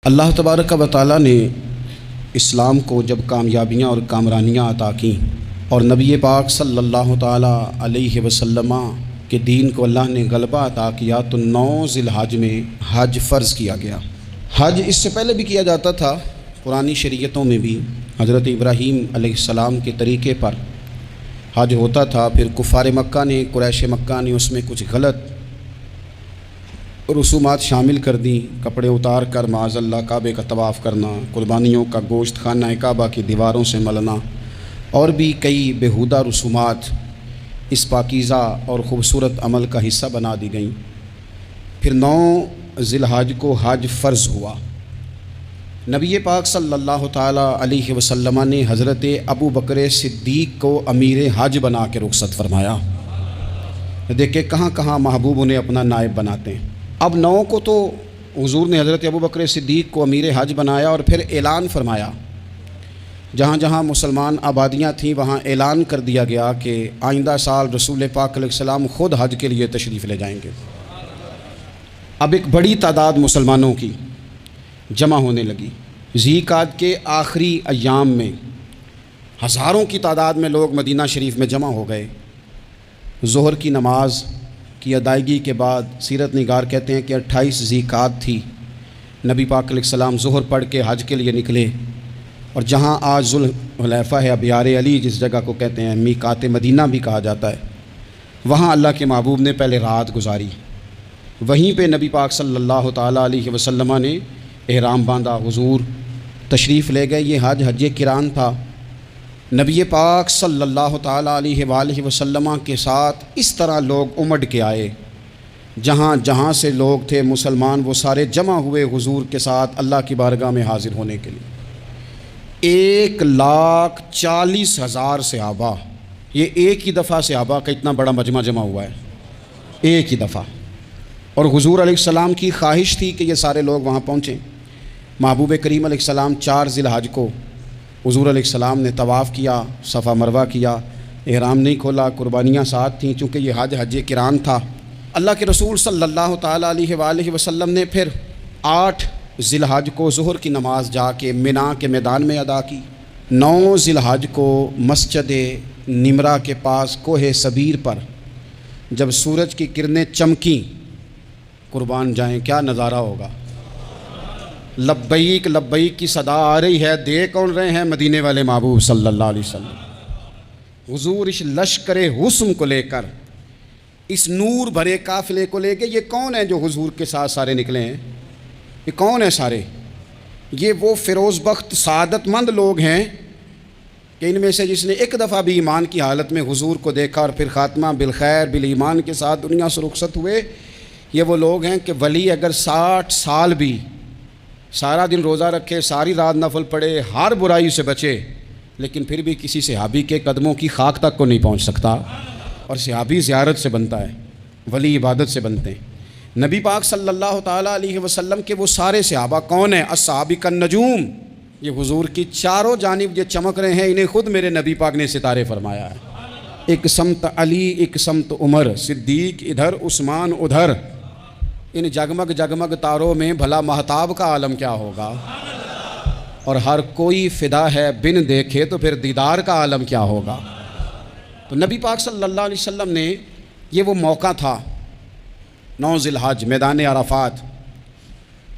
اللہ تبارک و تعالیٰ نے اسلام کو جب کامیابیاں اور کامرانیاں عطا کیں اور نبی پاک صلی اللہ تعالیٰ علیہ وسلم کے دین کو اللہ نے غلبہ عطا کیا تو 9 ذی الحج میں حج فرض کیا گیا۔ حج اس سے پہلے بھی کیا جاتا تھا، پرانی شریعتوں میں بھی حضرت ابراہیم علیہ السلام کے طریقے پر حج ہوتا تھا، پھر کفار مکہ نے، قریش مکہ نے اس میں کچھ غلط رسومات شامل کر دیں، کپڑے اتار کر معاذ اللہ کعبے کا طواف کرنا، قربانیوں کا گوشت خانہ کعبہ کی دیواروں سے ملنا اور بھی کئی بیہودہ رسومات اس پاکیزہ اور خوبصورت عمل کا حصہ بنا دی گئیں۔ پھر 9 ذی الحج کو حج فرض ہوا۔ نبی پاک صلی اللہ تعالیٰ علیہ وسلم نے حضرت ابو بکر صدیق کو امیر حج بنا کے رخصت فرمایا۔ دیکھیں کہاں کہاں محبوب انہیں اپنا نائب بناتے ہیں۔ اب 9 کو تو حضور نے حضرت ابو بکر صدیق کو امیر حج بنایا اور پھر اعلان فرمایا، جہاں جہاں مسلمان آبادیاں تھیں وہاں اعلان کر دیا گیا کہ آئندہ سال رسول پاک علیہ السلام خود حج کے لیے تشریف لے جائیں گے۔ اب ایک بڑی تعداد مسلمانوں کی جمع ہونے لگی۔ ذی القعدہ کے آخری ایام میں ہزاروں کی تعداد میں لوگ مدینہ شریف میں جمع ہو گئے۔ ظہر کی نماز کی ادائیگی کے بعد سیرت نگار کہتے ہیں کہ 28 ذی القعدہ تھی، نبی پاک علیہ السلام ظہر پڑھ کے حج کے لیے نکلے، اور جہاں آج ذوالحلیفہ ہے، ابیار علی جس جگہ کو کہتے ہیں، میقات مدینہ بھی کہا جاتا ہے، وہاں اللہ کے محبوب نے پہلے رات گزاری۔ وہیں پہ نبی پاک صلی اللہ تعالیٰ علیہ وسلم نے احرام باندھا، حضور تشریف لے گئے۔ یہ حج قران تھا۔ نبی پاک صلی اللہ تعالیٰ علیہ وآلہ وسلم کے ساتھ اس طرح لوگ امڑ کے آئے، جہاں جہاں سے لوگ تھے مسلمان وہ سارے جمع ہوئے حضور کے ساتھ اللہ کی بارگاہ میں حاضر ہونے کے لیے۔ 1,40,000 صحابہ، یہ ایک ہی دفعہ صحابہ کا اتنا بڑا مجمع جمع ہوا ہے، ایک ہی دفعہ۔ اور حضور علیہ السلام کی خواہش تھی کہ یہ سارے لوگ وہاں پہنچیں۔ محبوب کریم علیہ السلام 4 ذی الحج کو حضور علیہ السلام نے طواف کیا، صفا مروہ کیا، احرام نہیں کھولا، قربانیاں ساتھ تھیں چونکہ یہ حج قران تھا۔ اللہ کے رسول صلی اللہ تعالیٰ علیہ وآلہ وسلم نے پھر 8 ذی الحج کو ظہر کی نماز جا کے مینا کے میدان میں ادا کی۔ 9 ذی الحج کو مسجد نمرہ کے پاس کوہ صبیر پر جب سورج کی کرنیں چمکیں، قربان جائیں کیا نظارہ ہوگا۔ لبیک لبیک کی صدا آ رہی ہے، دے کون رہے ہیں؟ مدینے والے محبوب صلی اللہ علیہ وسلم۔ حضور اس لشکر حسن کو لے کر، اس نور بھرے قافلے کو لے کے، یہ کون ہیں جو حضور کے ساتھ سارے نکلے ہیں؟ یہ کون ہیں سارے؟ یہ وہ فیروز بخت سعادت مند لوگ ہیں کہ ان میں سے جس نے ایک دفعہ بھی ایمان کی حالت میں حضور کو دیکھا اور پھر خاتمہ بالخیر بالایمان کے ساتھ دنیا سے رخصت ہوئے، یہ وہ لوگ ہیں کہ ولی اگر 60 سال بھی سارا دن روزہ رکھے، ساری رات نفل پڑھے، ہر برائی سے بچے، لیکن پھر بھی کسی صحابی کے قدموں کی خاک تک کو نہیں پہنچ سکتا۔ اور صحابی زیارت سے بنتا ہے، ولی عبادت سے بنتے ہیں۔ نبی پاک صلی اللہ تعالیٰ علیہ وسلم کے وہ سارے صحابہ کون ہیں؟ الصحابہ کالنجوم، یہ حضور کی چاروں جانب یہ چمک رہے ہیں، انہیں خود میرے نبی پاک نے ستارے فرمایا ہے۔ ایک سمت علی، ایک سمت عمر، صدیق ادھر، عثمان ادھر، ان جگمگ جگمگ تاروں میں بھلا مہتاب کا عالم کیا ہوگا؟ اور ہر کوئی فدا ہے بن دیکھے تو پھر دیدار کا عالم کیا ہوگا؟ تو نبی پاک صلی اللہ علیہ وسلم نے یہ وہ موقع تھا، 9 ذی الحج میدان عرفات،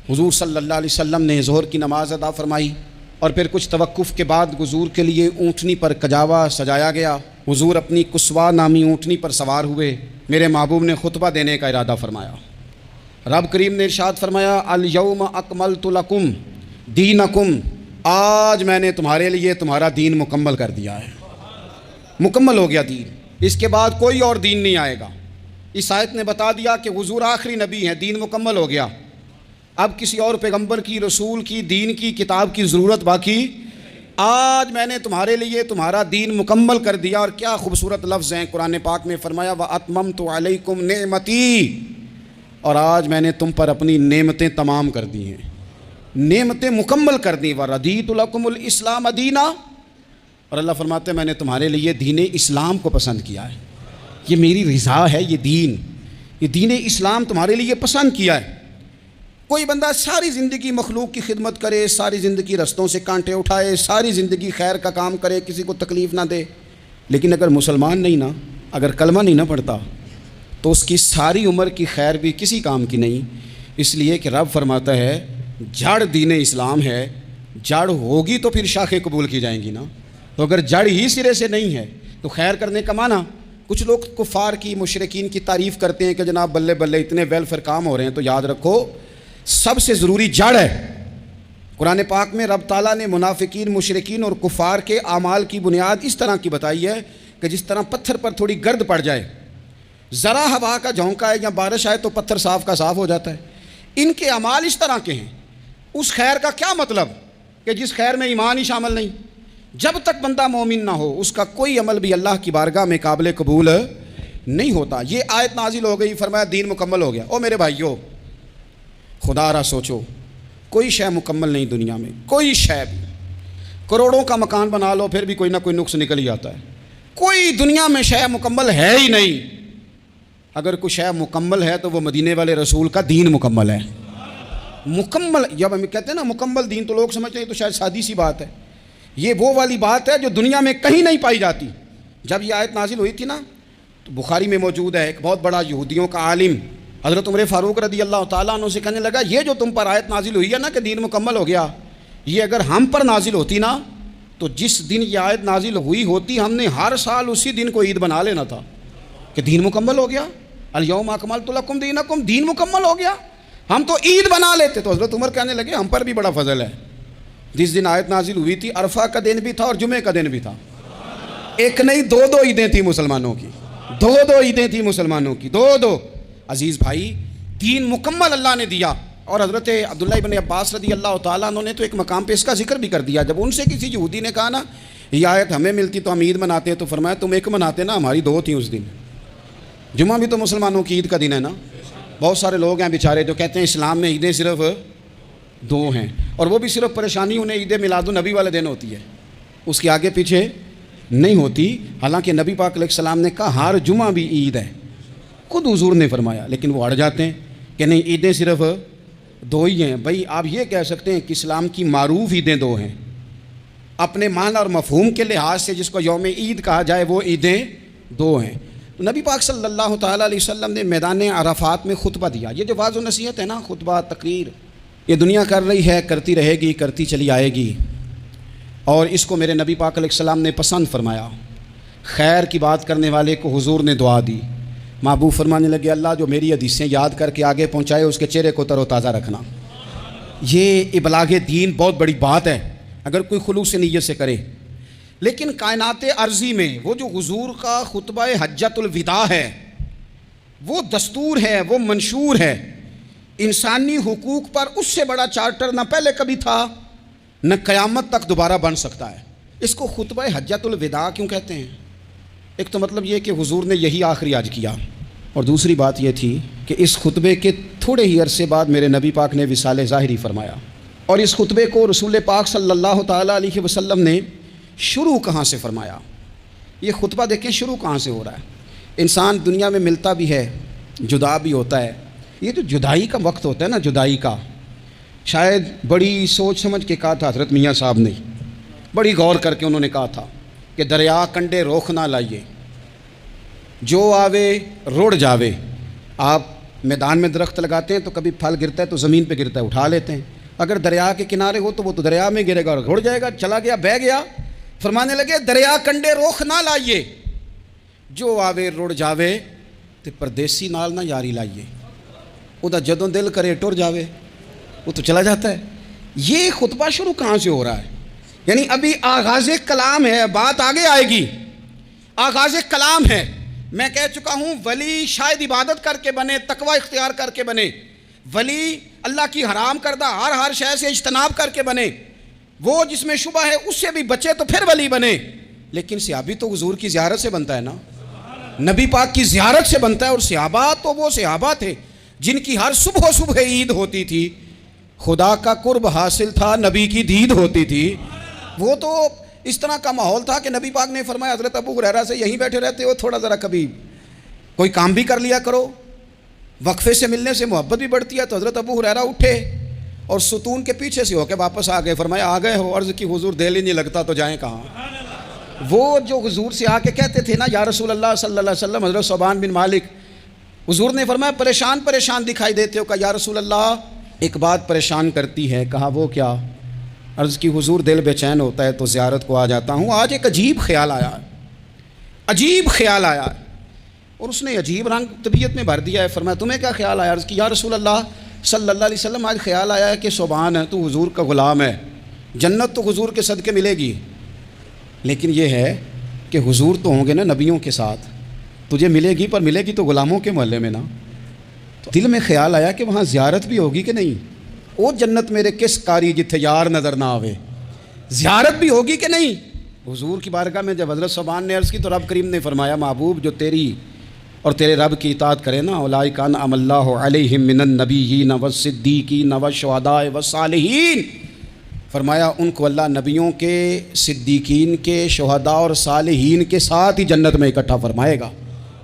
حضور صلی اللہ علیہ وسلم نے ظہر کی نماز ادا فرمائی اور پھر کچھ توقف کے بعد حضور کے لیے اونٹنی پر کجاوا سجایا گیا۔ حضور اپنی کسوا نامی اونٹنی پر سوار ہوئے، میرے محبوب نے خطبہ دینے کا ارادہ فرمایا۔ رب کریم نے ارشاد فرمایا، الیوم اکملت لکم دینکم، آج میں نے تمہارے لیے تمہارا دین مکمل کر دیا ہے، مکمل ہو گیا دین، اس کے بعد کوئی اور دین نہیں آئے گا۔ اس آیت نے بتا دیا کہ حضور آخری نبی ہیں، دین مکمل ہو گیا، اب کسی اور پیغمبر کی، رسول کی، دین کی، کتاب کی ضرورت باقی، آج میں نے تمہارے لیے تمہارا دین مکمل کر دیا۔ اور کیا خوبصورت لفظ ہیں قرآن پاک میں، فرمایا وَأَتْمَمْتُ عَلَيْكُمْ نِعْمَتِي، اور آج میں نے تم پر اپنی نعمتیں تمام کر دی ہیں، نعمتیں مکمل کر دی۔ وَرَضِيتُ لَكُمُ الْإِسْلَامَ دِينًا، اور اللہ فرماتے ہیں میں نے تمہارے لیے دین اسلام کو پسند کیا ہے، یہ میری رضا ہے، یہ دین اسلام تمہارے لیے پسند کیا ہے۔ کوئی بندہ ساری زندگی مخلوق کی خدمت کرے، ساری زندگی رستوں سے کانٹے اٹھائے، ساری زندگی خیر کا کام کرے، کسی کو تکلیف نہ دے، لیکن اگر مسلمان نہیں نا، اگر کلمہ نہیں نہ پڑھتا تو اس کی ساری عمر کی خیر بھی کسی کام کی نہیں۔ اس لیے کہ رب فرماتا ہے جڑ دین اسلام ہے، جڑ ہوگی تو پھر شاخیں قبول کی جائیں گی نا، تو اگر جڑ ہی سرے سے نہیں ہے تو خیر کرنے کا معنی، کچھ لوگ کفار کی، مشرکین کی تعریف کرتے ہیں کہ جناب بلے بلے اتنے ویلفیئر کام ہو رہے ہیں، تو یاد رکھو سب سے ضروری جڑ ہے۔ قرآن پاک میں رب تعالیٰ نے منافقین، مشرکین اور کفار کے اعمال کی بنیاد اس طرح کی بتائی ہے کہ جس طرح پتھر پر تھوڑی گرد پڑ جائے، ذرا ہوا کا جھونکا ہے یا بارش آئے تو پتھر صاف کا صاف ہو جاتا ہے، ان کے اعمال اس طرح کے ہیں۔ اس خیر کا کیا مطلب کہ جس خیر میں ایمان ہی شامل نہیں؟ جب تک بندہ مومن نہ ہو اس کا کوئی عمل بھی اللہ کی بارگاہ میں قابل قبول نہیں ہوتا۔ یہ آیت نازل ہو گئی، فرمایا دین مکمل ہو گیا۔ او میرے بھائیو، خدا را سوچو، کوئی شے مکمل نہیں دنیا میں، کوئی شے بھی۔ کروڑوں کا مکان بنا لو پھر بھی کوئی نہ کوئی نقص نکل ہی آتا ہے۔ کوئی دنیا میں شے مکمل ہے ہی نہیں۔ اگر کوئی شے مکمل ہے تو وہ مدینے والے رسول کا دین مکمل ہے۔ مکمل، جب ہم کہتے ہیں نا مکمل دین تو لوگ سمجھتے ہیں تو شاید سادی سی بات ہے، یہ وہ والی بات ہے جو دنیا میں کہیں نہیں پائی جاتی۔ جب یہ آیت نازل ہوئی تھی نا تو بخاری میں موجود ہے، ایک بہت بڑا یہودیوں کا عالم حضرت عمر فاروق رضی اللہ تعالیٰ عنہ سے کہنے لگا یہ جو تم پر آیت نازل ہوئی ہے نا کہ دین مکمل ہو گیا، یہ اگر ہم پر نازل ہوتی نا تو جس دن یہ آیت نازل ہوئی ہوتی ہم نے ہر سال اسی دن کو عید بنا لینا تھا کہ دین مکمل ہو گیا، الیوم اکملت لکم دینکم، دین مکمل ہو گیا، ہم تو عید بنا لیتے۔ تو حضرت عمر کہنے لگے ہم پر بھی بڑا فضل ہے، جس دن آیت نازل ہوئی تھی عرفہ کا دن بھی تھا اور جمعے کا دن بھی تھا، ایک نہیں دو عیدیں تھیں مسلمانوں کی، دو عیدیں تھیں مسلمانوں کی، دو۔ عزیز بھائی، دین مکمل اللہ نے دیا۔ اور حضرت عبداللہ ابن عباس رضی اللہ تعالیٰ عنہ نے تو ایک مقام پہ اس کا ذکر بھی کر دیا، جب ان سے کسی یہودی نے کہا نا یہ آیت ہمیں ملتی تو ہم عید مناتے ہیں، تو فرمایا تم ایک مناتے نا، ہماری دو تھیں اس دن۔ جمعہ بھی تو مسلمانوں کی عید کا دن ہے نا۔ بہت سارے لوگ ہیں بیچارے جو کہتے ہیں اسلام میں عیدیں صرف دو ہیں، اور وہ بھی صرف پریشانی انہیں عید میلاد النبی والے دن ہوتی ہے، اس کے آگے پیچھے نہیں ہوتی۔ حالانکہ نبی پاک علیہ السلام نے کہا ہر جمعہ بھی عید ہے، خود حضور نے فرمایا، لیکن وہ اڑ جاتے ہیں کہ نہیں عیدیں صرف دو ہی ہیں۔ بھائی آپ یہ کہہ سکتے ہیں کہ اسلام کی معروف عیدیں دو ہیں، اپنے معنی اور مفہوم کے لحاظ سے جس کو یوم عید کہا جائے وہ عیدیں دو ہیں۔ تو نبی پاک صلی اللہ تعالیٰ علیہ وسلم نے میدان عرفات میں خطبہ دیا۔ یہ جو واعظ و نصیحت ہے نا، خطبہ، تقریر، یہ دنیا کر رہی ہے، کرتی رہے گی، کرتی چلی آئے گی، اور اس کو میرے نبی پاک علیہ السلام نے پسند فرمایا۔ خیر کی بات کرنے والے کو حضور نے دعا دی، محبوب فرمانے لگے اللہ جو میری حدیثیں یاد کر کے آگے پہنچائے اس کے چہرے کو تر و تازہ رکھنا۔ یہ ابلاغ دین بہت بڑی بات ہے اگر کوئی خلوص نیت سے کرے۔ لیکن کائنات ارضی میں وہ جو حضور کا خطبہ حجۃ الوداع ہے، وہ دستور ہے، وہ منشور ہے، انسانی حقوق پر اس سے بڑا چارٹر نہ پہلے کبھی تھا نہ قیامت تک دوبارہ بن سکتا ہے۔ اس کو خطبہ حجۃ الوداع کیوں کہتے ہیں؟ ایک تو مطلب یہ کہ حضور نے یہی آخری حج کیا، اور دوسری بات یہ تھی کہ اس خطبے کے تھوڑے ہی عرصے بعد میرے نبی پاک نے وصال ظاہری فرمایا۔ اور اس خطبے کو رسول پاک صلی اللہ تعالیٰ علیہ وسلم نے شروع کہاں سے فرمایا؟ یہ خطبہ دیکھیں شروع کہاں سے ہو رہا ہے۔ انسان دنیا میں ملتا بھی ہے، جدا بھی ہوتا ہے، یہ جو جدائی کا وقت ہوتا ہے نا، جدائی کا، شاید بڑی سوچ سمجھ کے کہا تھا حضرت میاں صاحب نے، بڑی غور کر کے انہوں نے کہا تھا کہ دریا کنڈے روخ نہ لائیے، جو آوے روڑ جاوے۔ آپ میدان میں درخت لگاتے ہیں تو کبھی پھل گرتا ہے تو زمین پہ گرتا ہے، اٹھا لیتے ہیں، اگر دریا کے کنارے ہو تو وہ تو دریا میں گرے گا اور روڑ جائے گا، چلا گیا، بہہ گیا۔ فرمانے لگے دریا کنڈے روخ نہ لائیے، جو آوے روڑ جاوے، تے پردیسی نال نہ یاری لائیے، وہ دا جدوں دل کرے ٹر جاوے، وہ تو چلا جاتا ہے۔ یہ خطبہ شروع کہاں سے ہو رہا ہے؟ یعنی ابھی آغاز کلام ہے، بات آگے آئے گی، آغاز کلام ہے۔ میں کہہ چکا ہوں ولی شاید عبادت کر کے بنے، تقوی اختیار کر کے بنے، ولی اللہ کی حرام کردہ ہر شے سے اجتناب کر کے بنے، وہ جس میں شبہ ہے اس سے بھی بچے تو پھر ولی بنے۔ لیکن صحابی تو حضور کی زیارت سے بنتا ہے نا، نبی پاک کی زیارت سے بنتا ہے، اور صحابہ تو وہ صحابہ تھے جن کی ہر صبح عید ہوتی تھی، خدا کا قرب حاصل تھا، نبی کی دید ہوتی تھی۔ وہ تو اس طرح کا ماحول تھا کہ نبی پاک نے فرمایا حضرت ابو ہریرہ سے یہیں بیٹھے رہتے ہو، تھوڑا ذرا کبھی کوئی کام بھی کر لیا کرو، وقفے سے ملنے سے محبت بھی بڑھتی ہے. تو حضرت ابو ہریرہ اٹھے اور ستون کے پیچھے سے ہو کے واپس آ گئے. فرمایا آ گئے ہو؟ عرض کی حضور دل ہی نہیں لگتا تو جائیں کہاں. وہ جو حضور سے آ کے کہتے تھے نا یا رسول اللہ صلی اللہ علیہ وسلم، حضرت ثوبان بن مالک، حضور نے فرمایا پریشان پریشان دکھائی دیتے ہو. کہا یا رسول اللہ ایک بات پریشان کرتی ہے. کہا وہ کیا؟ عرض کی حضور دل بے چین ہوتا ہے تو زیارت کو آ جاتا ہوں. آج ایک عجیب خیال آیا ہے، عجیب خیال آیا ہے. اور اس نے عجیب رنگ طبیعت میں بھر دیا ہے. فرمایا تمہیں کیا خیال آیا؟ عرض کی یا رسول اللہ صلی اللہ علیہ وسلم آج خیال آیا ہے کہ ثوبان ہے تو حضور کا غلام ہے، جنت تو حضور کے صدقے ملے گی، لیکن یہ ہے کہ حضور تو ہوں گے نا نبیوں کے ساتھ، تجھے ملے گی پر ملے گی تو غلاموں کے محلے میں نا. تو دل میں خیال آیا کہ وہاں زیارت بھی ہوگی کہ نہیں. وہ جنت میرے کس کاری جتھے یار نظر نہ آوے، زیارت بھی ہوگی کہ نہیں. حضور کی بارگاہ میں جب حضرت ثوبان نے عرض کی تو رب کریم نے فرمایا محبوب جو تیری اور تیرے رب کی اطاعت کرے نا، اولئک انعم اللہ علیہم من النبیین والصدیقین والشہداء والصالحین، فرمایا ان کو اللہ نبیوں کے، صدیقین کے، شہداء اور صالحین کے ساتھ ہی جنت میں اکٹھا فرمائے گا.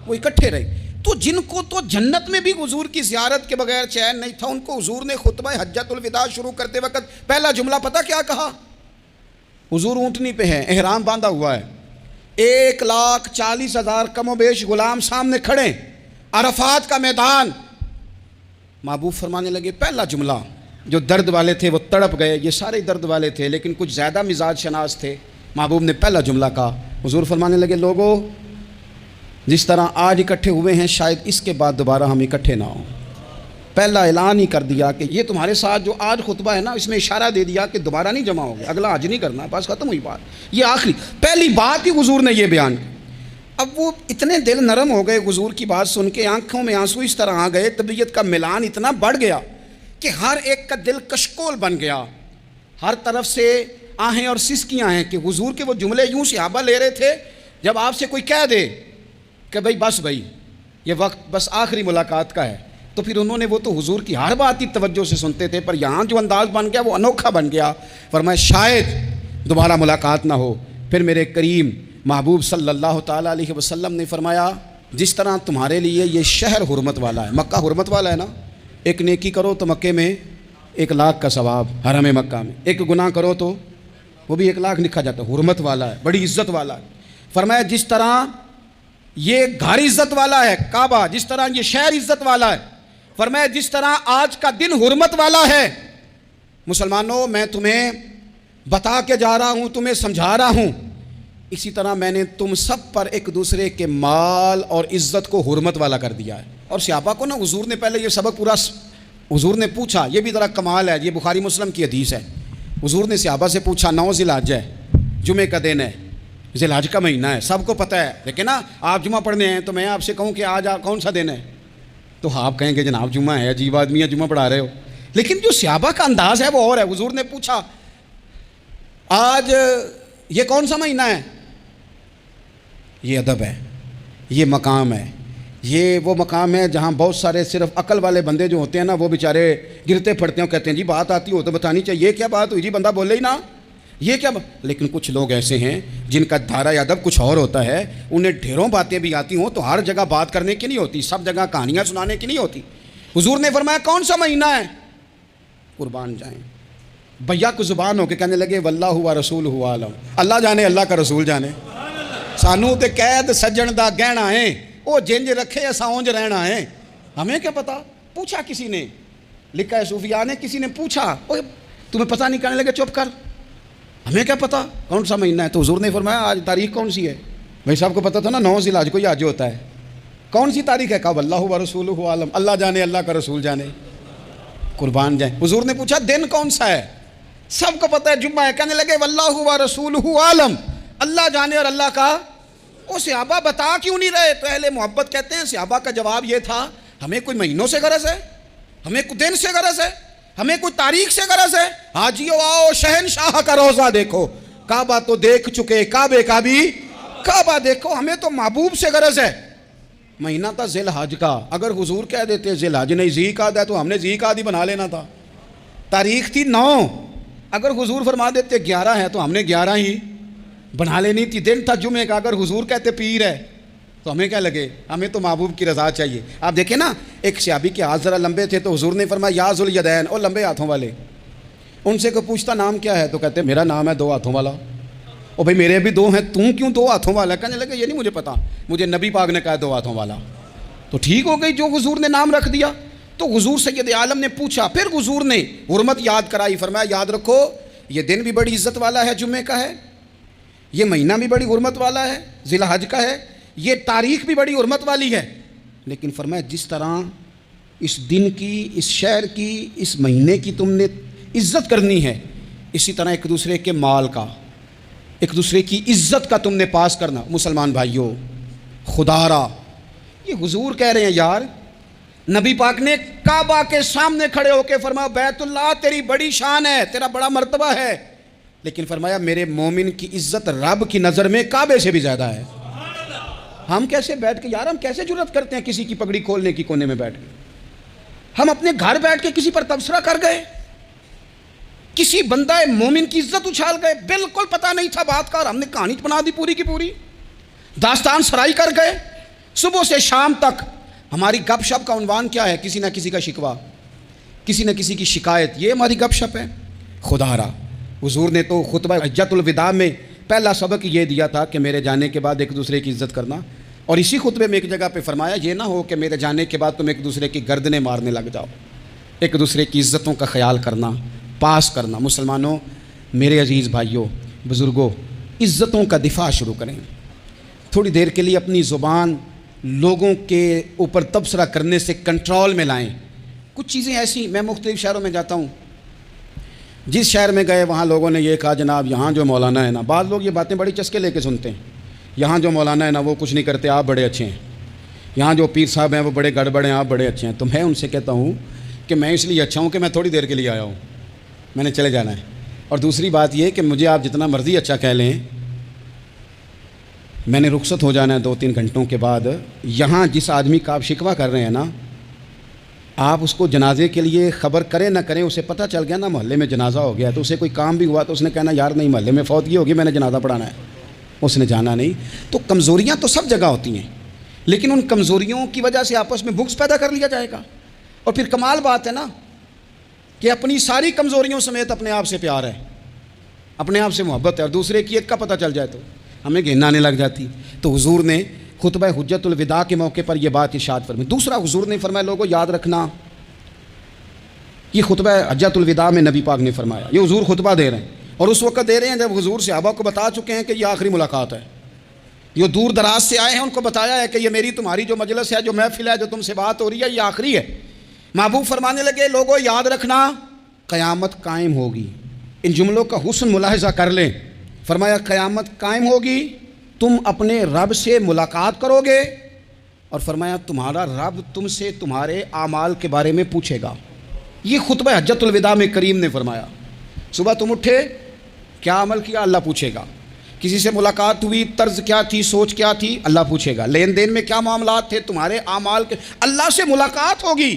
وہ اکٹھے رہے. تو جن کو تو جنت میں بھی حضور کی زیارت کے بغیر چین نہیں تھا، ان کو حضور نے خطبہ حجۃ الوداع شروع کرتے وقت پہلا جملہ پتہ کیا کہا؟ حضور اونٹنی پہ ہیں، احرام باندھا ہوا ہے، 1,40,000 کم و بیش غلام سامنے کھڑے، عرفات کا میدان. محبوب فرمانے لگے پہلا جملہ. جو درد والے تھے وہ تڑپ گئے، یہ سارے درد والے تھے لیکن کچھ زیادہ مزاج شناس تھے. محبوب نے پہلا جملہ کہا. حضور فرمانے لگے لوگوں جس طرح آج اکٹھے ہوئے ہیں شاید اس کے بعد دوبارہ ہم اکٹھے نہ ہوں. پہلا اعلان ہی کر دیا کہ یہ تمہارے ساتھ جو آج خطبہ ہے نا اس میں اشارہ دے دیا کہ دوبارہ نہیں جمع ہوگے، اگلا آج نہیں کرنا، بس ختم ہوئی بات. یہ آخری پہلی بات ہی حضور نے یہ بیان کی. اب وہ اتنے دل نرم ہو گئے حضور کی بات سن کے، آنکھوں میں آنسو اس طرح آ گئے، طبیعت کا ملان اتنا بڑھ گیا کہ ہر ایک کا دل کشکول بن گیا. ہر طرف سے آہیں اور سسکیاں ہیں کہ حضور کے وہ جملے یوں صحابہ لے رہے تھے جب آپ سے کوئی کہہ دے کہ بھائی یہ وقت بس آخری ملاقات کا ہے، تو پھر انہوں نے وہ تو حضور کی ہر بات ہی توجہ سے سنتے تھے، پر یہاں جو انداز بن گیا وہ انوکھا بن گیا. فرمایا شاید دوبارہ ملاقات نہ ہو. پھر میرے کریم محبوب صلی اللہ تعالیٰ علیہ وسلم نے فرمایا جس طرح تمہارے لیے یہ شہر حرمت والا ہے، مکہ حرمت والا ہے نا، ایک نیکی کرو تو مکے میں 1,00,000 کا ثواب، حرم مکہ میں ایک گناہ کرو تو وہ بھی 1,00,000 لکھا جاتا ہے. حرمت والا ہے، بڑی عزت والا ہے. فرمایا جس طرح یہ گھر عزت والا ہے کعبہ، جس طرح یہ شہر عزت والا ہے، فرمایا جس طرح آج کا دن حرمت والا ہے. مسلمانوں میں تمہیں بتا کے جا رہا ہوں، تمہیں سمجھا رہا ہوں، اسی طرح میں نے تم سب پر ایک دوسرے کے مال اور عزت کو حرمت والا کر دیا ہے. اور صحابہ کو نا حضور نے پہلے یہ سبق پورا حضور نے پوچھا، یہ بھی ذرا کمال ہے، یہ بخاری مسلم کی حدیث ہے. حضور نے صحابہ سے پوچھا 9 ذی الحجہ ہے، جمعے کا دن ہے، ذی الحجہ کا مہینہ ہے، سب کو پتہ ہے، لیکن نا آپ جمعہ پڑھنے ہیں تو میں آپ سے کہوں کہ آج کون سا دن ہے تو آپ کہیں گے جناب جمعہ ہے، عجیب آدمی ہے جمعہ پڑھا رہے ہو. لیکن جو صحابہ کا انداز ہے وہ اور ہے. حضور نے پوچھا آج یہ کون سا مہینہ ہے؟ یہ ادب ہے، یہ مقام ہے، یہ وہ مقام ہے جہاں بہت سارے صرف عقل والے بندے جو ہوتے ہیں نا وہ بیچارے گرتے پھڑتے ہیں، کہتے ہیں جی بات آتی ہو تو بتانی چاہیے، یہ کیا بات ہوئی جی بندہ بولے ہی نا، یہ کیا لیکن کچھ لوگ ایسے ہیں جن کا دھارا ادب کچھ اور ہوتا ہے، انہیں ڈھیروں باتیں بھی آتی ہوں تو ہر جگہ بات کرنے کی نہیں ہوتی، سب جگہ کہانیاں سنانے کی نہیں ہوتی. حضور نے فرمایا کون سا مہینہ ہے؟ قربان جائیں بھیا کو زبان ہو کے کہنے لگے واللہ و رسولہ عالم، اللہ جانے اللہ کا رسول جانے. سانو تے قید سجن دا گہنا ہے، وہ جنج رکھے اساں اونج رہنا ہے، ہمیں کیا پتا. پوچھا کسی نے، لکھا ہے صوفیاء نے، کسی نے پوچھا تمہیں پتہ نہیں، کہنے لگے چپ کر، ہمیں کیا پتا کون سا مہینہ ہے. تو حضور نے فرمایا آج تاریخ کون سی ہے؟ بھائی صاحب کو پتا تھا نا 9 ذی الحجہ کو ہی آج ہوتا ہے، کون سی تاریخ ہے؟ کہا واللہ و رسولہ عالم، اللہ جانے اللہ کا رسول جانے. قربان جائیں. حضور نے پوچھا دن کون سا ہے؟ سب کو پتہ ہے جمعہ ہے، کہنے لگے واللہ و رسولہ عالم، اللہ جانے اور اللہ کا. وہ صحابہ بتا کیوں نہیں رہے؟ تو اہل محبت کہتے ہیں صحابہ کا جواب یہ تھا ہمیں کوئی مہینوں سے غرض ہے، ہمیں کوئی دن سے غرض ہے، ہمیں کوئی تاریخ سے غرض ہے. حاجیو آؤ شہنشاہ کا روزہ دیکھو، کعبہ تو دیکھ چکے، کعبے کا بھی کعبہ دیکھو، ہمیں تو محبوب سے غرض ہے. مہینہ تھا ذی الحجہ کا، اگر حضور کہہ دیتے ذی الحجہ نہیں ذی قعدہ ہے تو ہم نے ذی قعدہ بنا لینا تھا. تاریخ تھی 9، اگر حضور فرما دیتے 11 ہے تو ہم نے 11 ہی بنا لینی تھی. دن تھا جمعے کا، اگر حضور کہتے پیر ہے تو ہمیں کیا لگے؟ ہمیں تو محبوب کی رضا چاہیے۔ آپ دیکھیں نا، ایک صحابی کے ہاتھ ذرا لمبے تھے تو حضور نے فرمایا یا ذوالیدین، اور لمبے ہاتھوں والے۔ ان سے کوئی پوچھتا نام کیا ہے تو کہتے میرا نام ہے دو ہاتھوں والا۔ اور بھائی میرے بھی دو ہیں، تم کیوں دو ہاتھوں والا؟ کہنے لگے یہ نہیں مجھے پتا، مجھے نبی پاک نے کہا دو ہاتھوں والا۔ تو ٹھیک ہو گئی جو حضور نے نام رکھ دیا۔ تو حضور سید عالم نے پوچھا، پھر حضور نے حرمت یاد کرائی، فرمایا یاد رکھو یہ دن بھی بڑی عزت والا ہے، جمعے کا ہے، یہ مہینہ بھی بڑی حرمت والا ہے، ذی الحج کا ہے، یہ تاریخ بھی بڑی حرمت والی ہے، لیکن فرمایا جس طرح اس دن کی، اس شہر کی، اس مہینے کی تم نے عزت کرنی ہے، اسی طرح ایک دوسرے کے مال کا، ایک دوسرے کی عزت کا تم نے پاس کرنا۔ مسلمان بھائیوں، خدا را یہ حضور کہہ رہے ہیں یار، نبی پاک نے کعبہ کے سامنے کھڑے ہو کے فرمایا بیت اللہ تیری بڑی شان ہے، تیرا بڑا مرتبہ ہے، لیکن فرمایا میرے مومن کی عزت رب کی نظر میں کعبے سے بھی زیادہ ہے۔ ہم کیسے بیٹھ کے یار، ہم کیسے جرأت کرتے ہیں کسی کی پگڑی کھولنے کی کونے میں بیٹھ کے؟ ہم اپنے گھر بیٹھ کے کسی پر تبصرہ کر گئے، کسی بندہ مومن کی عزت اچھال گئے، بالکل پتہ نہیں تھا بات کا، اور ہم نے کہانی بنا دی پوری کی پوری، داستان سرائی کر گئے۔ صبح سے شام تک ہماری گپ شپ کا عنوان کیا ہے؟ کسی نہ کسی کا شکوہ، کسی نہ کسی کی شکایت، یہ ہماری گپ شپ ہے۔ خدا را حضور نے تو خطبہ حجۃ الوداع میں پہلا سبق یہ دیا تھا کہ میرے جانے کے بعد ایک دوسرے کی عزت کرنا، اور اسی خطبے میں ایک جگہ پہ فرمایا یہ نہ ہو کہ میرے جانے کے بعد تم ایک دوسرے کی گردنیں مارنے لگ جاؤ، ایک دوسرے کی عزتوں کا خیال کرنا، پاس کرنا۔ مسلمانوں، میرے عزیز بھائیوں، بزرگوں، عزتوں کا دفاع شروع کریں۔ تھوڑی دیر کے لیے اپنی زبان لوگوں کے اوپر تبصرہ کرنے سے کنٹرول میں لائیں۔ کچھ چیزیں ایسی، میں مختلف شہروں میں جاتا ہوں، جس شہر میں گئے وہاں لوگوں نے یہ کہا جناب یہاں جو مولانا ہے نا، بعض لوگ یہ باتیں بڑی چسکے لے کے سنتے ہیں، یہاں جو مولانا ہے نا وہ کچھ نہیں کرتے، آپ بڑے اچھے ہیں، یہاں جو پیر صاحب ہیں وہ بڑے گڑبڑ ہیں، آپ بڑے اچھے ہیں۔ تو میں ان سے کہتا ہوں کہ میں اس لیے اچھا ہوں کہ میں تھوڑی دیر کے لیے آیا ہوں، میں نے چلے جانا ہے۔ اور دوسری بات یہ کہ مجھے آپ جتنا مرضی اچھا کہہ لیں، میں نے رخصت ہو جانا ہے 2-3 گھنٹوں کے بعد۔ یہاں جس آدمی کا آپ شکوہ کر رہے ہیں نا، آپ اس کو جنازے کے لیے خبر کریں نہ کریں، اسے پتہ چل گیا نا محلے میں جنازہ ہو گیا، تو اسے کوئی کام بھی ہوا تو اس نے کہنا یار نہیں محلے میں فوتگی ہوگی، میں نے جنازہ پڑھانا ہے، اس نے جانا نہیں۔ تو کمزوریاں تو سب جگہ ہوتی ہیں، لیکن ان کمزوریوں کی وجہ سے آپس میں بغض پیدا کر لیا جائے گا۔ اور پھر کمال بات ہے نا کہ اپنی ساری کمزوریوں سمیت اپنے آپ سے پیار ہے، اپنے آپ سے محبت ہے، اور دوسرے کی ایک کا پتہ چل جائے تو ہمیں گھن آنے لگ جاتی۔ تو حضور نے خطبہ حجۃ الوداع کے موقع پر یہ بات ارشاد فرمائی۔ دوسرا حضور نے فرمایا لوگوں یاد رکھنا، یہ خطبہ حجۃ الوداع میں نبی پاک نے فرمایا، یہ حضور خطبہ دے رہے ہیں، اور اس وقت دے رہے ہیں جب حضور صحابہ کو بتا چکے ہیں کہ یہ آخری ملاقات ہے، یہ دور دراز سے آئے ہیں، ان کو بتایا ہے کہ یہ میری تمہاری جو مجلس ہے، جو محفل ہے، جو تم سے بات ہو رہی ہے، یہ آخری ہے۔ محبوب فرمانے لگے لوگوں یاد رکھنا قیامت قائم ہوگی۔ ان جملوں کا حسن ملاحظہ کر لیں۔ فرمایا قیامت قائم ہوگی، تم اپنے رب سے ملاقات کرو گے، اور فرمایا تمہارا رب تم سے تمہارے اعمال کے بارے میں پوچھے گا۔ یہ خطبہ حجۃ الوداع میں کریم نے فرمایا، صبح تم اٹھے کیا عمل کیا، اللہ پوچھے گا۔ کسی سے ملاقات ہوئی، طرز کیا تھی، سوچ کیا تھی، اللہ پوچھے گا۔ لین دین میں کیا معاملات تھے، تمہارے اعمال کے، اللہ سے ملاقات ہوگی،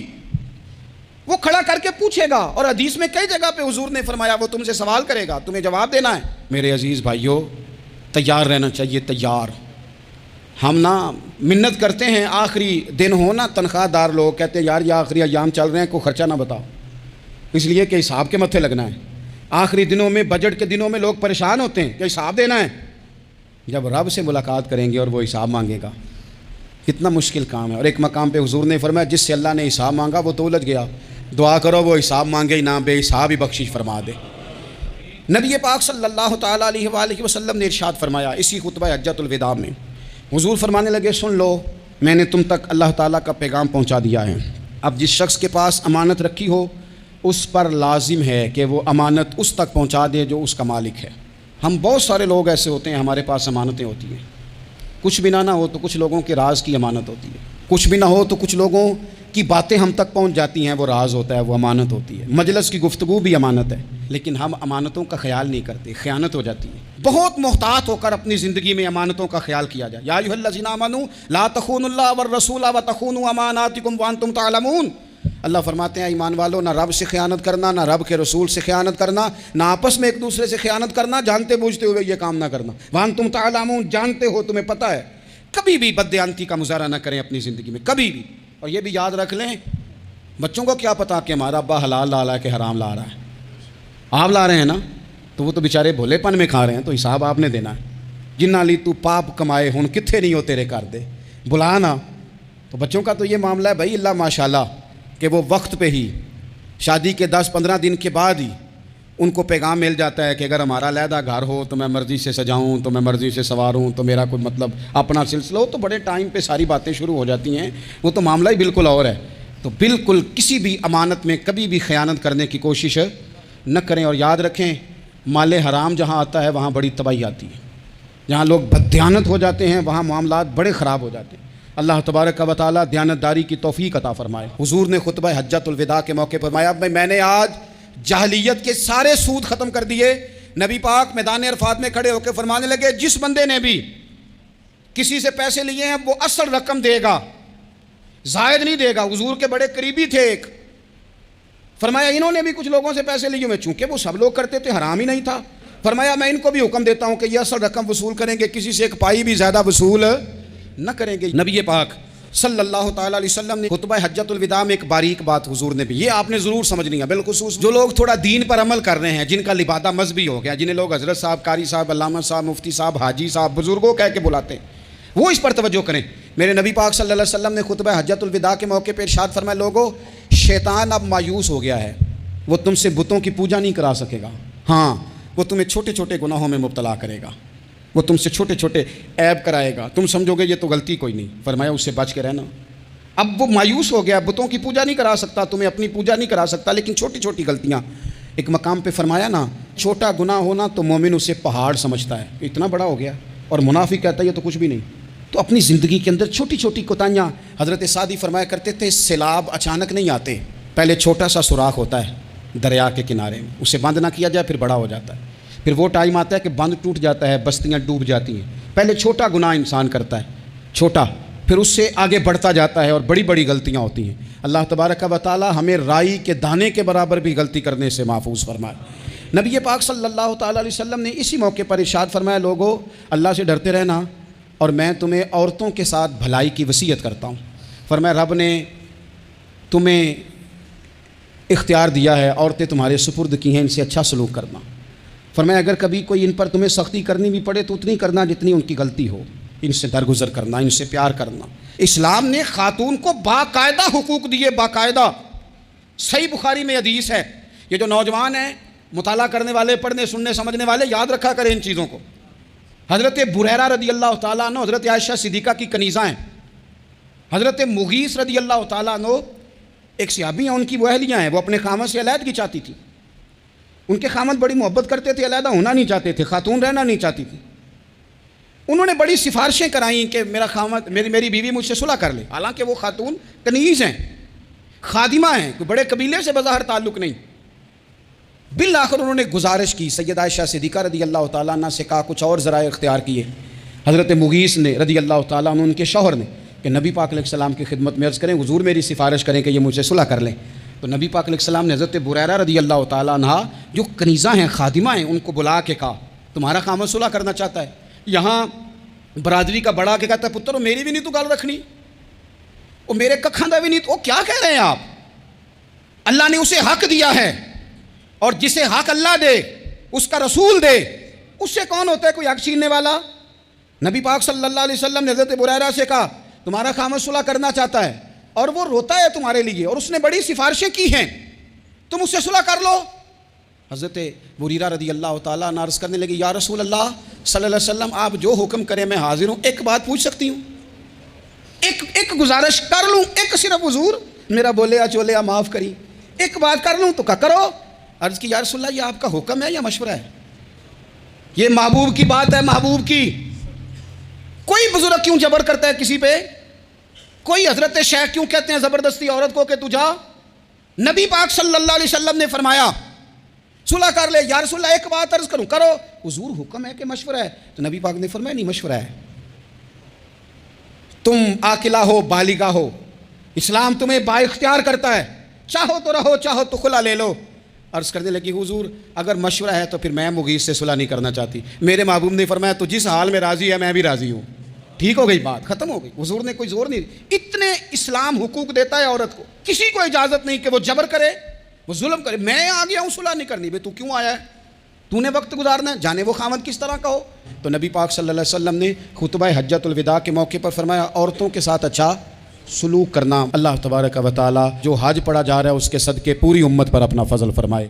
وہ کھڑا کر کے پوچھے گا۔ اور حدیث میں کئی جگہ پہ حضور نے فرمایا وہ تم سے سوال کرے گا، تمہیں جواب دینا ہے۔ میرے عزیز بھائیوں، تیار رہنا چاہیے، تیار۔ ہم نا منت کرتے ہیں آخری دن ہو نا، تنخواہ دار لوگ کہتے ہیں یار یہ آخری ایام چل رہے ہیں، کوئی خرچہ نہ بتاؤ، اس لیے کہ حساب کے متھے لگنا ہے۔ آخری دنوں میں، بجٹ کے دنوں میں لوگ پریشان ہوتے ہیں کہ حساب دینا ہے۔ جب رب سے ملاقات کریں گے اور وہ حساب مانگے گا، کتنا مشکل کام ہے۔ اور ایک مقام پہ حضور نے فرمایا جس سے اللہ نے حساب مانگا وہ تو الجھ گیا، دعا کرو وہ حساب مانگے ہی نہ، بے حساب ہی بخشش فرما دے۔ نبی پاک صلی اللہ تعالیٰ علیہ وآلہ وسلم نے ارشاد فرمایا اسی خطبہ حجۃ الوداع میں، حضور فرمانے لگے سن لو میں نے تم تک اللہ تعالیٰ کا پیغام پہنچا دیا ہے۔ اب جس شخص کے پاس امانت رکھی ہو اس پر لازم ہے کہ وہ امانت اس تک پہنچا دے جو اس کا مالک ہے۔ ہم بہت سارے لوگ ایسے ہوتے ہیں، ہمارے پاس امانتیں ہوتی ہیں، کچھ بھی نہ ہو تو کچھ لوگوں کے راز کی امانت ہوتی ہے، کچھ بھی نہ ہو تو کچھ لوگوں کی باتیں ہم تک پہنچ جاتی ہیں، وہ راز ہوتا ہے، وہ امانت ہوتی ہے۔ مجلس کی گفتگو بھی امانت ہے، لیکن ہم امانتوں کا خیال نہیں کرتے، خیانت ہو جاتی ہے۔ بہت محتاط ہو کر اپنی زندگی میں امانتوں کا خیال کیا جائے۔ یا ایھا الذین آمنوا لا تخونوا اللہ والرسول وتخونوا اماناتکم وانتم تعلمون۔ اللہ فرماتے ہیں ایمان والو، نہ رب سے خیانت کرنا، نہ رب کے رسول سے خیانت کرنا، نہ آپس میں ایک دوسرے سے خیانت کرنا، جانتے بوجھتے ہوئے یہ کام نہ کرنا۔ وانتم تعلمون، جانتے ہو، تمہیں پتہ ہے۔ کبھی بھی بددیانتی کا مظاہرہ نہ کریں اپنی زندگی میں، کبھی بھی۔ اور یہ بھی یاد رکھ لیں، بچوں کو کیا پتا کہ ہمارا ابا حلال لا رہا ہے کہ حرام لا رہا ہے۔ آپ لا رہے ہیں نا، تو وہ تو بیچارے بھولے پن میں کھا رہے ہیں، تو حساب آپ نے دینا ہے۔ جنہ لی تو پاپ کمائے ہن کتھے نہیں ہو تیرے کر دے، بلا نا۔ تو بچوں کا تو یہ معاملہ ہے بھائی، اللہ ماشاءاللہ کہ وہ وقت پہ ہی شادی کے 10-15 دن کے بعد ہی ان کو پیغام مل جاتا ہے کہ اگر ہمارا علیحدہ گھر ہو تو میں مرضی سے سجاؤں، تو میں مرضی سے سواروں، تو میرا کوئی مطلب اپنا سلسلہ ہو، تو بڑے ٹائم پہ ساری باتیں شروع ہو جاتی ہیں۔ وہ تو معاملہ ہی بالکل اور ہے۔ تو بالکل کسی بھی امانت میں کبھی بھی خیانت کرنے کی کوشش نہ کریں، اور یاد رکھیں مال حرام جہاں آتا ہے وہاں بڑی تباہی آتی ہے۔ جہاں لوگ بددیانت ہو جاتے ہیں وہاں معاملات بڑے خراب ہو جاتے ہیں۔ اللہ تبارک و تعالیٰ دیانتداری کی توفیق عطا فرمائے۔ حضور نے خطبہ حجۃ الوداع کے موقع پر فرمایا، میں نے آج جاہلیت کے سارے سود ختم کر دیے۔ نبی پاک میدان عرفات میں کھڑے ہو کے فرمانے لگے، جس بندے نے بھی کسی سے پیسے لیے ہیں وہ اصل رقم دے گا، زائد نہیں دے گا۔ حضور کے بڑے قریبی تھے ایک، فرمایا انہوں نے بھی کچھ لوگوں سے پیسے لیے، میں چونکہ وہ سب لوگ کرتے تھے، حرام ہی نہیں تھا، فرمایا میں ان کو بھی حکم دیتا ہوں کہ یہ اصل رقم وصول کریں گے، کسی سے ایک پائی بھی زیادہ وصول نہ کریں گے۔ نبی پاک صلی اللہ تعالیٰ علیہ وسلم نے خطبہ حجۃ الوداع میں ایک باریک بات حضور نے بھی، یہ آپ نے ضرور سمجھنی ہے، بالخصوص جو لوگ تھوڑا دین پر عمل کر رہے ہیں، جن کا لبادہ مذہبی ہو گیا، جنہیں لوگ حضرت صاحب، قاری صاحب، علامہ صاحب، مفتی صاحب، حاجی صاحب، بزرگوں کہہ کے بلاتے ہیں، وہ اس پر توجہ کریں۔ میرے نبی پاک صلی اللہ علیہ وسلم نے خطبہ حجۃ الوداع کے موقع پہ ارشاد فرمایا، لوگوں شیطان اب مایوس ہو گیا ہے، وہ تم سے بتوں کی پوجا نہیں کرا سکے گا، ہاں وہ تمہیں چھوٹے چھوٹے گناہوں میں مبتلا کرے گا، وہ تم سے چھوٹے چھوٹے عیب کرائے گا، تم سمجھو گے یہ تو غلطی کوئی نہیں، فرمایا اس سے بچ کے رہنا۔ اب وہ مایوس ہو گیا، بتوں کی پوجا نہیں کرا سکتا، تمہیں اپنی پوجا نہیں کرا سکتا، لیکن چھوٹی چھوٹی غلطیاں، ایک مقام پہ فرمایا نا، چھوٹا گناہ ہونا تو مومن اسے پہاڑ سمجھتا ہے، اتنا بڑا ہو گیا، اور منافق کہتا ہے یہ تو کچھ بھی نہیں۔ تو اپنی زندگی کے اندر چھوٹی چھوٹی کوتاہیاں، حضرت سعدی فرمایا کرتے تھے، سیلاب اچانک نہیں آتے، پہلے چھوٹا سا سوراخ ہوتا ہے دریا کے کنارے میں، اسے بند نہ کیا جائے پھر بڑا ہو جاتا ہے، پھر وہ ٹائم آتا ہے کہ بند ٹوٹ جاتا ہے، بستیاں ڈوب جاتی ہیں۔ پہلے چھوٹا گناہ انسان کرتا ہے، چھوٹا، پھر اس سے آگے بڑھتا جاتا ہے اور بڑی بڑی غلطیاں ہوتی ہیں۔ اللہ تبارک و تعالی ہمیں رائی کے دانے کے برابر بھی غلطی کرنے سے محفوظ فرمائے۔ نبی پاک صلی اللہ تعالیٰ علیہ وسلم نے اسی موقع پر ارشاد فرمایا، لوگو اللہ سے ڈرتے رہنا، اور میں تمہیں عورتوں کے ساتھ بھلائی کی وصیت کرتا ہوں۔ فرمایا رب نے تمہیں اختیار دیا ہے، عورتیں تمہارے سپرد کی ہیں، ان سے اچھا سلوک کرنا۔ فرمایا اگر کبھی کوئی ان پر تمہیں سختی کرنی بھی پڑے تو اتنی کرنا جتنی ان کی غلطی ہو، ان سے درگزر کرنا، ان سے پیار کرنا۔ اسلام نے خاتون کو باقاعدہ حقوق دیے، باقاعدہ۔ صحیح بخاری میں حدیث ہے، یہ جو نوجوان ہیں، مطالعہ کرنے والے، پڑھنے سننے سمجھنے والے، یاد رکھا کریں ان چیزوں کو۔ حضرت بریرہ رضی اللہ تعالیٰ عنہ حضرت عائشہ صدیقہ کی کنیزہ ہیں، حضرت مغیث رضی اللہ تعالیٰ عنہ ایک صحابی ہیں، ان کی وہ اہلیہ ہیں، وہ اپنے خامد سے علیحدگی چاہتی تھی، ان کے خامد بڑی محبت کرتے تھے، علیحدہ ہونا نہیں چاہتے تھے، خاتون رہنا نہیں چاہتی تھی۔ انہوں نے بڑی سفارشیں کرائیں کہ میرا خامد، میری بیوی مجھ سے صلح کر لے، حالانکہ وہ خاتون کنیز ہیں، خادمہ ہیں، کوئی بڑے قبیلے سے بظاہر تعلق نہیں۔ بالآخر انہوں نے گزارش کی، سیدہ عائشہ صدیقہ رضی اللہ تعالیٰ عنہ سے کہا، کچھ اور ذرائع اختیار کیے۔ حضرت مغیث نے رضی اللہ تعالیٰ عنہ، ان کے شوہر نے، کہ نبی پاک علیہ السلام کی خدمت میں عرض کریں حضور میری سفارش کریں کہ یہ مجھ سے صلح کر لیں۔ تو نبی پاک علیہ السلام نے حضرت بریرہ رضی اللہ تعالیٰ عنہ جو کنیزہ ہیں، خادمہ ہیں، ان کو بلا کے کہا تمہارا خامد صلح کرنا چاہتا ہے۔ یہاں برادری کا بڑا کے کہتا ہے پتر میری بھی نہیں تو گل رکھنی، وہ میرے ککھاں دا بھی نہیں، تو کیا کہہ رہے ہیں آپ؟ اللہ نے اسے حق دیا ہے، اور جسے حق اللہ دے اس کا رسول دے، اس سے کون ہوتا ہے کوئی حق چھیننے والا؟ نبی پاک صلی اللہ علیہ وسلم نے حضرت بریرہ سے کہا تمہارا خامد صلح کرنا چاہتا ہے اور وہ روتا ہے تمہارے لیے، اور اس نے بڑی سفارشیں کی ہیں، تم اس سے صلح کر لو۔ حضرت بریرہ رضی اللہ تعالیٰ عنہ عرض کرنے لگی، یا رسول اللہ صلی اللہ علیہ وسلم آپ جو حکم کریں میں حاضر ہوں، ایک بات پوچھ سکتی ہوں، ایک گزارش کر لوں، ایک صرف حضور میرا بولیا چولیا معاف کری، ایک بات کر لوں؟ تو کہا کرو۔ عرض کی یا رسول اللہ یہ آپ کا حکم ہے یا مشورہ ہے؟ یہ محبوب کی بات ہے، محبوب کی۔ کوئی بزرگ کیوں جبر کرتا ہے کسی پہ؟ کوئی حضرت شیخ کیوں کہتے ہیں زبردستی عورت کو کہ تو جا؟ نبی پاک صلی اللہ علیہ وسلم نے فرمایا صلح کر لے۔ یا رسول اللہ ایک بات عرض کروں؟ کرو۔ حضور حکم ہے کہ مشورہ ہے؟ تو نبی پاک نے فرمایا نہیں مشورہ ہے، تم عاقلہ ہو، بالغہ ہو، اسلام تمہیں با اختیار کرتا ہے، چاہو تو رہو، چاہو تو خلا لے لو۔ عرض کرنے لگی حضور اگر مشورہ ہے تو پھر میں مغیث سے صلح نہیں کرنا چاہتی۔ میرے محبوب نے فرمایا تو جس حال میں راضی ہے میں بھی راضی ہوں، ٹھیک ہو گئی بات، ختم ہو گئی. حضور نے کوئی زور نہیں. اتنے اسلام حقوق دیتا ہے عورت کو، کسی کو اجازت نہیں کہ وہ جبر کرے، وہ ظلم کرے. میں آ گیا ہوں صلح نہیں کرنی، بھئی تو کیوں آیا ہے؟ تو نے وقت گزارنا ہے، جانے وہ خامد کس طرح کا ہو. تو نبی پاک صلی اللہ علیہ وسلم نے خطبہ حجۃ الوداع کے موقع پر فرمایا عورتوں کے ساتھ اچھا سلوک کرنا. اللہ تبارک و تعالی جو حج پڑھا جا رہا ہے اس کے صدقے پوری امت پر اپنا فضل فرمائے.